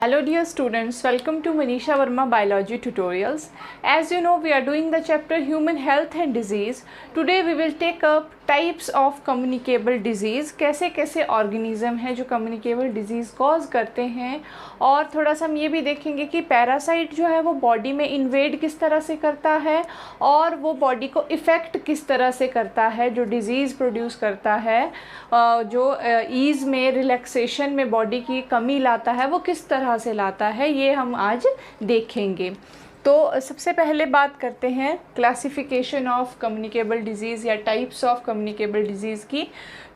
Hello dear students, welcome to Manisha Verma Biology Tutorials. As you know, we are doing the chapter Human Health and Disease. Today we will take up types of communicable disease. कैसे कैसे organism है जो communicable disease cause करते हैं, और थोड़ा सा हम ये भी देखेंगे कि पैरासाइट जो है वो बॉडी में इन्वेड किस तरह से करता है और वो बॉडी को इफ़ेक्ट किस तरह से करता है, जो डिज़ीज़ प्रोड्यूस करता है, जो ईज़ में रिलैक्सेशन में बॉडी की कमी लाता है वो किस तरह से लाता है, ये हम आज देखेंगे। तो सबसे पहले बात करते हैं क्लासिफिकेशन ऑफ कम्युनिकेबल डिजीज़ या टाइप्स ऑफ कम्युनिकेबल डिजीज़ की।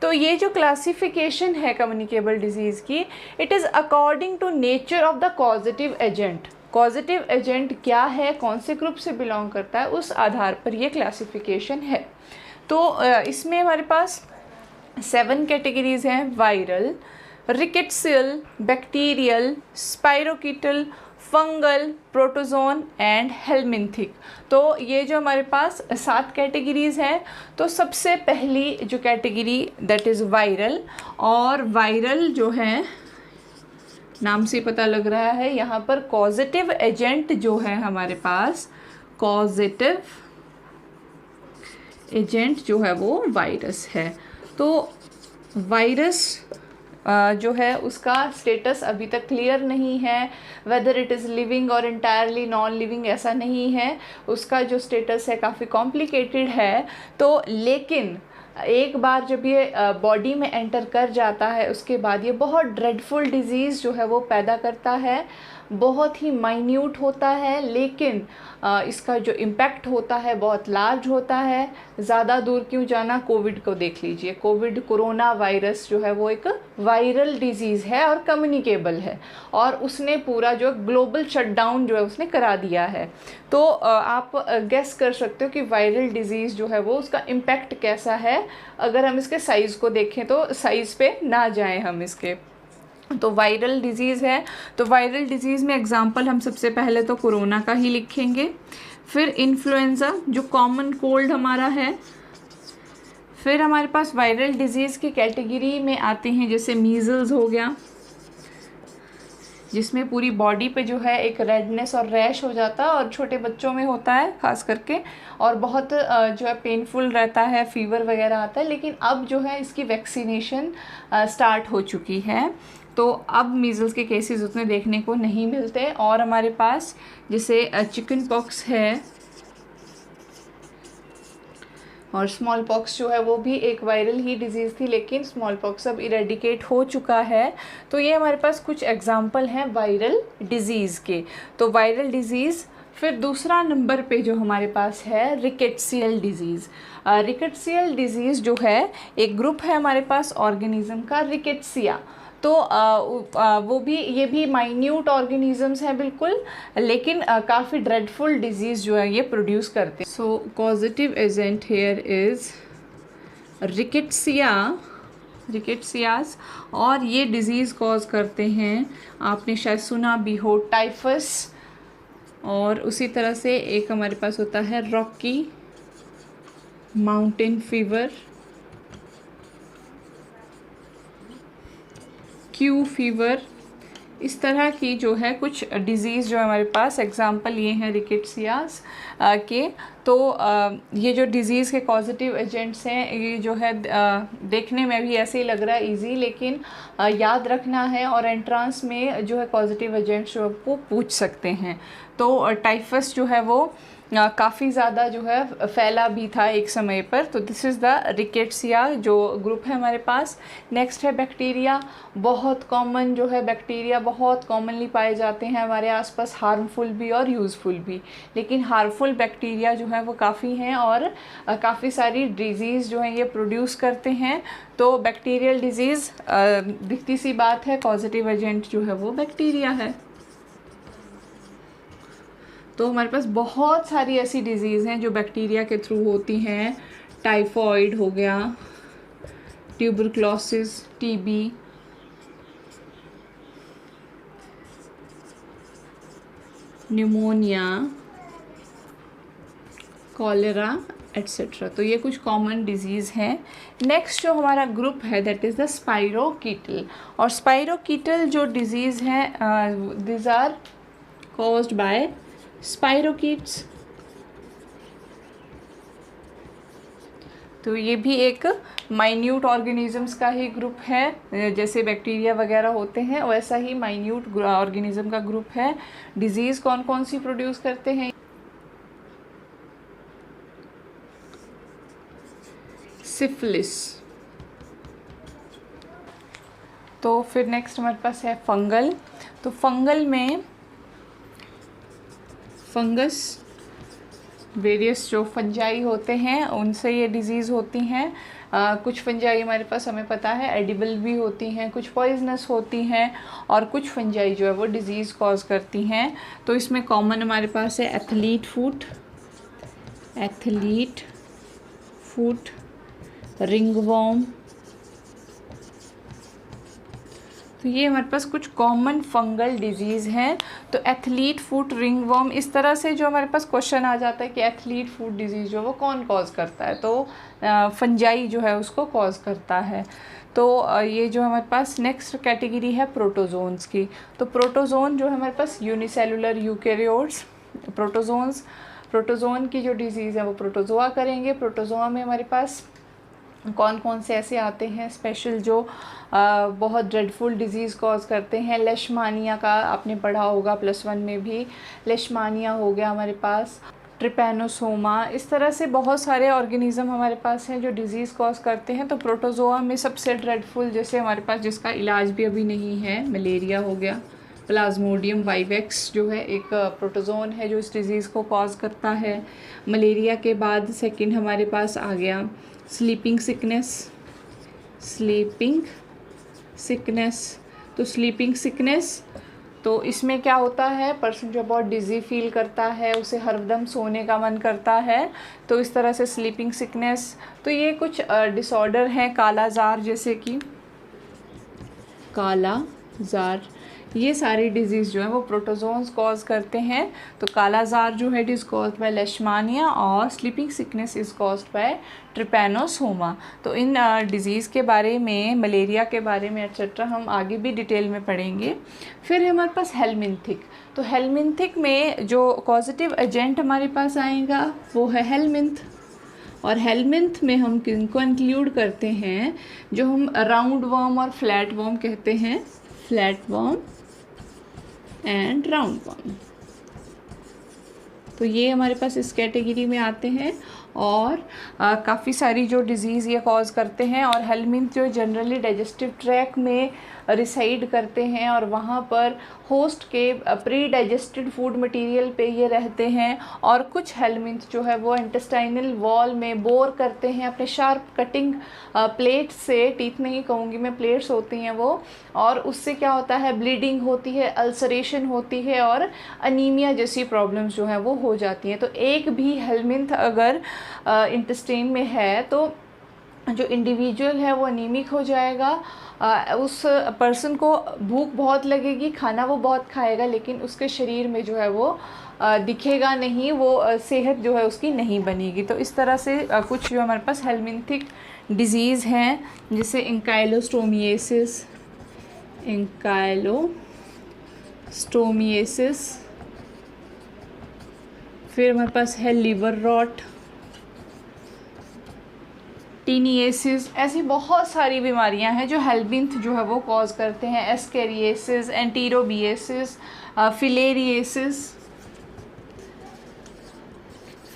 तो ये जो क्लासिफिकेशन है कम्युनिकेबल डिजीज़ की, it is according to nature of the causative agent. Causative agent क्या है, कौन से ग्रुप से बिलोंग करता है, उस आधार पर ये क्लासिफिकेशन है। तो इसमें हमारे पास 7 कैटेगरीज़ हैं: viral, rickettsial, bacterial, spirochetal, fungal, protozoan and helminthic. तो ये जो हमारे पास 7 कैटेगरीज़ हैं, तो सबसे पहली जो कैटेगरी दैट इज़ वायरल। और वायरल जो है, नाम से पता लग रहा है, यहाँ पर कॉजेटिव एजेंट जो है हमारे पास, कॉजेटिव एजेंट जो है वो वायरस है। तो वायरस जो है उसका स्टेटस अभी तक क्लियर नहीं है, वेदर इट इज़ लिविंग और इंटायरली नॉन लिविंग ऐसा नहीं है, उसका जो स्टेटस है काफ़ी कॉम्प्लिकेटेड है। तो लेकिन एक बार जब ये बॉडी में एंटर कर जाता है, उसके बाद ये बहुत ड्रेडफुल डिज़ीज़ जो है वो पैदा करता है। बहुत ही माइन्यूट होता है, लेकिन इसका जो इम्पैक्ट होता है बहुत लार्ज होता है। ज़्यादा दूर क्यों जाना, कोविड को देख लीजिए। कोविड, कोरोना वायरस जो है वो एक वायरल डिज़ीज़ है और कम्युनिकेबल है, और उसने पूरा जो ग्लोबल शटडाउन जो है उसने करा दिया है। तो आप गेस कर सकते हो कि वायरल डिज़ीज़ जो है वो उसका इम्पैक्ट कैसा है। अगर हम इसके साइज़ को देखें तो साइज़ पे ना जाएं हम इसके। तो वायरल डिज़ीज़ है, तो वायरल डिज़ीज़ में एग्जांपल हम सबसे पहले तो कोरोना का ही लिखेंगे, फिर इन्फ्लुएंज़ा जो कॉमन कोल्ड हमारा है, फिर हमारे पास वायरल डिज़ीज़ की कैटेगरी में आते हैं जैसे मीज़ल्स हो गया, जिसमें पूरी बॉडी पे जो है एक रेडनेस और रैश हो जाता है, और छोटे बच्चों में होता है खास करके, और बहुत जो है पेनफुल रहता है, फीवर वगैरह आता है। लेकिन अब जो है इसकी वैक्सीनेशन स्टार्ट हो चुकी है, तो अब मीज़ल्स के केसेस उतने देखने को नहीं मिलते। और हमारे पास जैसे चिकन पॉक्स है, और स्मॉल पॉक्स जो है वो भी एक वायरल ही डिज़ीज़ थी, लेकिन स्मॉल पॉक्स अब इरेडिकेट हो चुका है। तो ये हमारे पास कुछ एग्जांपल हैं वायरल डिज़ीज़ के। तो वायरल डिज़ीज़। फिर दूसरा नंबर पे जो हमारे पास है रिकेट्सियल डिज़ीज़। रिकेट्सियल डिज़ीज़ जो है एक ग्रुप है हमारे पास ऑर्गेनिज्म का, रिकेट्सिया। तो वो भी, ये भी माइन्यूट ऑर्गेनिजम्स हैं बिल्कुल, लेकिन काफ़ी ड्रेडफुल डिजीज़ जो है ये प्रोड्यूस करते हैं। सो कॉजेटिव एजेंट हेयर इज़ रिकेट्सियाज, और ये डिज़ीज़ कॉज करते हैं, आपने शायद सुना भी हो, टाइफस। और उसी तरह से एक हमारे पास होता है Rocky mountain fever, Q fever. इस तरह की जो है कुछ डिज़ीज़ जो हमारे पास एग्जांपल ये हैं रिकेट्सियाज के। तो ये जो डिज़ीज़ के कॉजेटिव एजेंट्स हैं, ये जो है देखने में भी ऐसे ही लग रहा है इजी, लेकिन याद रखना है, और एंट्रांस में जो है कॉजेटिव एजेंट्स जो वो पूछ सकते हैं। तो टाइफस जो है वो काफ़ी ज़्यादा जो है फैला भी था एक समय पर। तो दिस इज़ द रिकेट्सिया जो ग्रुप है हमारे पास। नेक्स्ट है बैक्टीरिया। बहुत कॉमन जो है बैक्टीरिया, बहुत कॉमनली पाए जाते हैं हमारे आसपास, हार्मफुल भी और यूज़फुल भी। लेकिन हार्मफुल बैक्टीरिया जो है वो काफ़ी हैं, और काफ़ी सारी डिजीज़ जो है ये प्रोड्यूस करते हैं। तो बैक्टीरियल डिजीज़, दिखती सी बात है, पॉजिटिव एजेंट जो है वो बैक्टीरिया है। तो हमारे पास बहुत सारी ऐसी डिज़ीज़ हैं जो बैक्टीरिया के थ्रू होती हैं। टाइफॉइड हो गया, tuberculosis, TB, pneumonia, cholera etcetera. तो ये कुछ कॉमन डिजीज़ हैं। नेक्स्ट जो हमारा ग्रुप है दैट इज़ द स्पाइरोकीटल। और स्पाइरोकीटल जो डिजीज़ हैं this are caused by spirochaetes. तो ये भी एक माइन्यूट ऑर्गेनिजम्स का ही ग्रुप है, जैसे बैक्टीरिया वगैरह होते हैं वैसा ही माइन्यूट ऑर्गेनिज्म का ग्रुप है। डिजीज़ कौन कौन सी प्रोड्यूस करते हैं? सिफिलिस। तो फिर नेक्स्ट हमारे पास है फंगल। तो फंगल में फंगस, वेरियस जो फंजाई होते हैं उनसे ये डिजीज़ होती हैं। कुछ फंजाई हमारे पास हमें पता है एडिबल भी होती हैं, कुछ पॉइजनस होती हैं, और कुछ फंजाई जो है वो डिज़ीज़ कॉज करती हैं। तो इसमें कॉमन हमारे पास है एथलीट फुट, रिंगवॉर्म। तो ये हमारे पास कुछ कॉमन फंगल डिजीज़ हैं। तो एथलीट फुट, रिंगवॉर्म, इस तरह से जो हमारे पास क्वेश्चन आ जाता है कि एथलीट फुट डिजीज़ जो वो कौन कॉज करता है, तो फंजाई जो है उसको कॉज करता है। तो ये जो हमारे पास नेक्स्ट कैटेगरी है प्रोटोजोन्स की। तो प्रोटोजोन जो है हमारे पास यूनिसेलुलर यूकेरियोट्स। प्रोटोजोन की जो डिज़ीज़ है वो प्रोटोजोआ करेंगे। प्रोटोजोआ में हमारे पास कौन कौन से ऐसे आते हैं स्पेशल जो बहुत ड्रेडफुल डिज़ीज़ कॉज करते हैं? लेशमानिया का आपने पढ़ा होगा +1 में भी, लेशमानिया हो गया हमारे पास, ट्रिपैनोसोमा। इस तरह से बहुत सारे ऑर्गेनिज़म हमारे पास हैं जो डिज़ीज़ कॉज करते हैं। तो प्रोटोजोआ में सबसे ड्रेडफुल जैसे हमारे पास जिसका इलाज भी अभी नहीं है, मलेरिया हो गया। प्लाज्मोडियम वाइवेक्स जो है एक प्रोटोजोन है जो इस डिज़ीज़ को कॉज करता है। मलेरिया के बाद सेकंड हमारे पास आ गया स्लीपिंग सिकनेस। तो स्लीपिंग सिकनेस, तो इसमें क्या होता है, पर्सन जो बहुत डिज़ी फील करता है, उसे हरदम सोने का मन करता है, तो इस तरह से स्लीपिंग सिकनेस। तो ये कुछ डिसऑर्डर हैं, कालाजार जैसे कि कालाजार, ये सारी डिजीज़ जो है वो प्रोटोजोन्स कॉज करते हैं। तो कालाजार जो है it is caused by leishmania और sleeping sickness is caused by trypanosoma. तो इन डिज़ीज़ के बारे में, मलेरिया के बारे में एट्सेट्रा हम आगे भी डिटेल में पढ़ेंगे। फिर है हमारे पास हेलमिंथिक। तो हेलमिंथिक में जो कॉजेटिव एजेंट हमारे पास आएगा वो है हेलमिंथ। और हेलमिंथ में हम किनको इंक्लूड करते हैं, जो हम राउंड वर्म और फ्लैट वर्म कहते हैं, flat worm and round worm. तो ये हमारे पास इस कैटेगरी में आते हैं। और काफ़ी सारी जो डिज़ीज़ ये कॉज करते हैं। और हेलमिंथ जो जनरली डाइजेस्टिव ट्रैक में रिसाइड करते हैं और वहाँ पर होस्ट के प्री डाइजेस्टेड फूड मटेरियल पे ये रहते हैं। और कुछ हेलमिंथ जो है वो इंटेस्टाइनल वॉल में बोर करते हैं अपने शार्प कटिंग प्लेट से, टीथ नहीं कहूँगी मैं, प्लेट्स होती हैं वो, और उससे क्या होता है, ब्लीडिंग होती है, अल्सरेशन होती है और अनीमिया जैसी प्रॉब्लम्स जो है वो हो जाती हैं। तो एक भी हेलमिंथ अगर इंटेस्टाइन में है तो जो इंडिविजुअल है वो अनीमिक हो जाएगा। उस पर्सन को भूख बहुत लगेगी, खाना वो बहुत खाएगा, लेकिन उसके शरीर में जो है वो दिखेगा नहीं, वो सेहत जो है उसकी नहीं बनेगी। तो इस तरह से कुछ जो हमारे पास हेलमिंथिक डिज़ीज़ हैं, जैसे इंकाइलोस्टोमिएसिस, फिर हमारे पास है लिवर रॉट, टीनिएसिस। ऐसी बहुत सारी बीमारियां हैं जो हेलमिंथ जो है वो कॉज करते हैं। एस्केरिएसिस, एंटीरोबिएसिस,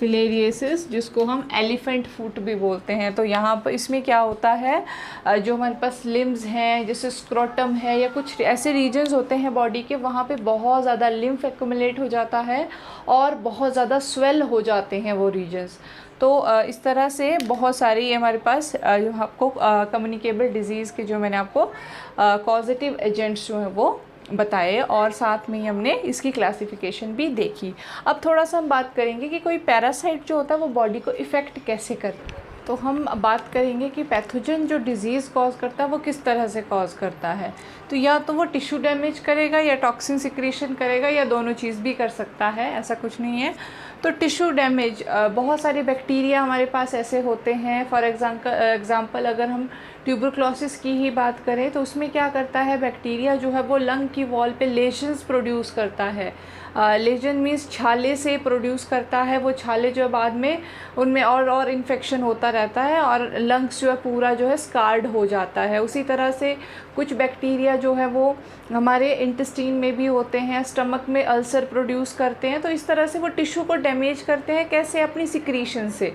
फिलेरिएसिस जिसको हम एलिफेंट फुट भी बोलते हैं। तो यहाँ पर इसमें क्या होता है, जो हमारे पास लिम्स हैं जैसे स्क्रोटम है या कुछ ऐसे रीजन्स होते हैं बॉडी के, वहाँ पे बहुत ज़्यादा लिम्फ एक्युमुलेट हो जाता है और बहुत ज़्यादा स्वेल हो जाते हैं वो रीजन्स। तो इस तरह से बहुत सारी हमारे पास जो आपको कम्युनिकेबल डिज़ीज़ के जो मैंने आपको कॉजेटिव एजेंट्स जो हैं वो बताए, और साथ में ही हमने इसकी क्लासिफिकेशन भी देखी। अब थोड़ा सा हम बात करेंगे कि कोई पैरासाइट जो होता है वो बॉडी को इफ़ेक्ट कैसे करता है। तो हम बात करेंगे कि पैथोजन जो डिज़ीज़ कॉज करता है वो किस तरह से कॉज करता है। तो या तो वो टिश्यू डैमेज करेगा या टॉक्सिन सिक्रीशन करेगा या दोनों चीज़ भी कर सकता है, ऐसा कुछ नहीं है। तो टिश्यू डैमेज, बहुत सारे बैक्टीरिया हमारे पास ऐसे होते हैं। फॉर एग्ज़ाम्पल अगर हम ट्यूबरक्लोसिस की ही बात करें तो उसमें क्या करता है, बैक्टीरिया जो है वो लंग की वॉल पे लेशंस प्रोड्यूस करता है। लेजन मीन्स छाले से प्रोड्यूस करता है। वो छाले जो है बाद में उनमें और इन्फेक्शन होता रहता है और लंग्स जो है पूरा जो है स्कार्ड हो जाता है। उसी तरह से कुछ बैक्टीरिया जो है वो हमारे इंटेस्टाइन में भी होते हैं, स्टमक में अल्सर प्रोड्यूस करते हैं। तो इस तरह से वो टिश्यू को डैमेज करते हैं। कैसे? अपनी सिक्रीशन से।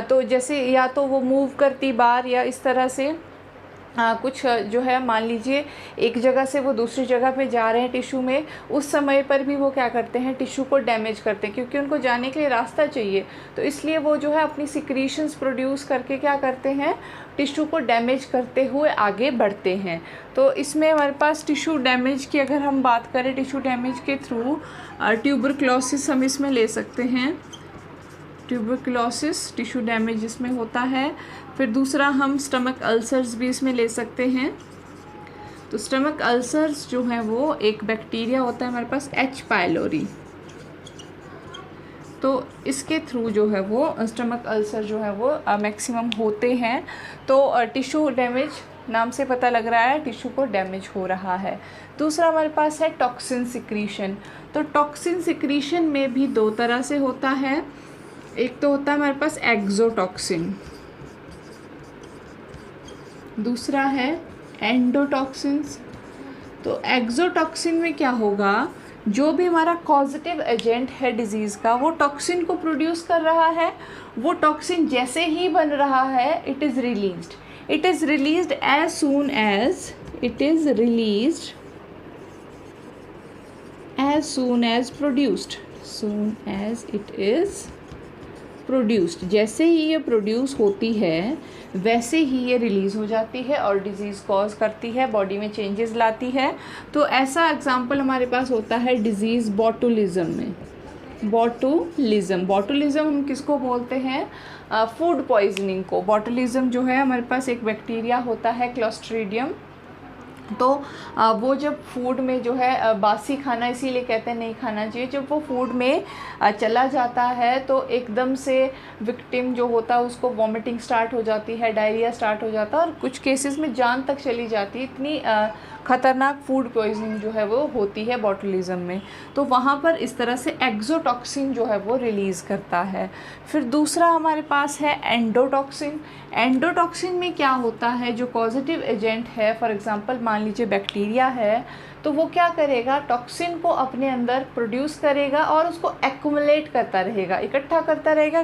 तो जैसे या तो वो मूव करती बार या इस तरह से कुछ जो है, मान लीजिए एक जगह से वो दूसरी जगह पे जा रहे हैं टिश्यू में, उस समय पर भी वो क्या करते हैं, टिश्यू को डैमेज करते हैं, क्योंकि उनको जाने के लिए रास्ता चाहिए। तो इसलिए वो जो है अपनी सिक्रीशंस प्रोड्यूस करके क्या करते हैं, टिश्यू को डैमेज करते हुए आगे बढ़ते हैं। तो इसमें हमारे पास टिश्यू डैमेज की अगर हम बात करें, टिश्यू डैमेज के थ्रू ट्यूबरक्लोसिस हम इसमें ले सकते हैं। ट्यूबरक्लोसिस टिश्यू डैमेज इसमें होता है। फिर दूसरा हम स्टमक अल्सर्स भी इसमें ले सकते हैं। तो स्टमक अल्सर्स जो है वो एक बैक्टीरिया होता है हमारे पास, एच पायलोरी। तो इसके थ्रू जो है वो स्टमक अल्सर जो है वो मैक्सिमम होते हैं। तो टिश्यू डैमेज नाम से पता लग रहा है टिश्यू को डैमेज हो रहा है। दूसरा हमारे पास है टॉक्सिन सिक्रीशन। तो टॉक्सिन सिक्रीशन में भी दो तरह से होता है। एक तो होता है हमारे पास एक्सोटॉक्सिन, दूसरा है एंडोटॉक्सिन्स। तो एक्सोटॉक्सिन में क्या होगा, जो भी हमारा कॉजेटिव एजेंट है डिजीज़ का, वो टॉक्सिन को प्रोड्यूस कर रहा है। वो टॉक्सिन जैसे ही बन रहा है, it is released as soon as produced. जैसे ही ये प्रोड्यूस होती है वैसे ही ये रिलीज़ हो जाती है और डिज़ीज़ कॉज करती है, बॉडी में चेंजेस लाती है। तो ऐसा एग्जांपल हमारे पास होता है डिज़ीज़ बॉटुलिज्म में। बॉटुलिज्म हम किसको बोलते हैं, फूड पॉइजनिंग को। बॉटुलिज्म जो है हमारे पास एक बैक्टीरिया होता है क्लोस्ट्रीडियम। तो वो जब फूड में जो है, बासी खाना इसीलिए कहते हैं नहीं खाना चाहिए, जब वो फूड में चला जाता है तो एकदम से विक्टिम जो होता है उसको वॉमिटिंग स्टार्ट हो जाती है, डायरिया स्टार्ट हो जाता है और कुछ केसेस में जान तक चली जाती है। इतनी ख़तरनाक फूड पॉइजनिंग जो है वो होती है बॉटुलिज्म में। तो वहाँ पर इस तरह से एक्सोटॉक्सिन जो है वो रिलीज़ करता है। फिर दूसरा हमारे पास है एंडोटॉक्सिन। एंडोटॉक्सिन में क्या होता है, जो पॉजिटिव एजेंट है, फॉर एग्जांपल मान लीजिए बैक्टीरिया है, तो वो क्या करेगा, टॉक्सिन को अपने अंदर प्रोड्यूस करेगा और उसको एक्युमुलेट करता रहेगा, इकट्ठा करता रहेगा।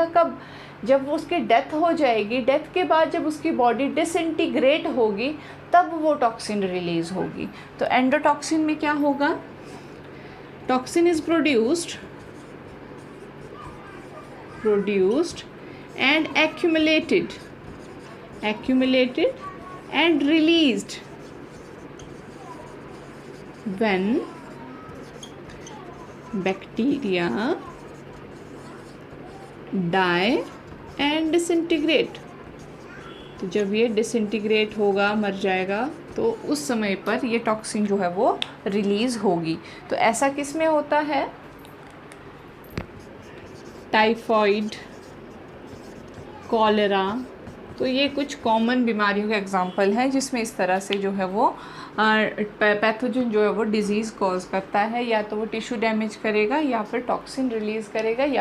कब? जब उसकी डेथ हो जाएगी, डेथ के बाद जब उसकी बॉडी डिसइंटीग्रेट होगी तब वो टॉक्सिन रिलीज़ होगी। तो एंडोटॉक्सिन में क्या होगा, toxin is produced and accumulated and released when bacteria die and disintegrate। तो जब ये डिसइंटीग्रेट होगा, मर जाएगा, तो उस समय पर ये टॉक्सिन जो है वो रिलीज़ होगी। तो ऐसा किस में होता है, टाइफॉइड, कॉलेरा। तो ये कुछ कॉमन बीमारियों के एग्जांपल हैं जिसमें इस तरह से जो है वो पैथोजन जो है वो डिज़ीज़ कॉज करता है। या तो वो टिश्यू डैमेज करेगा या फिर टॉक्सिन रिलीज़ करेगा या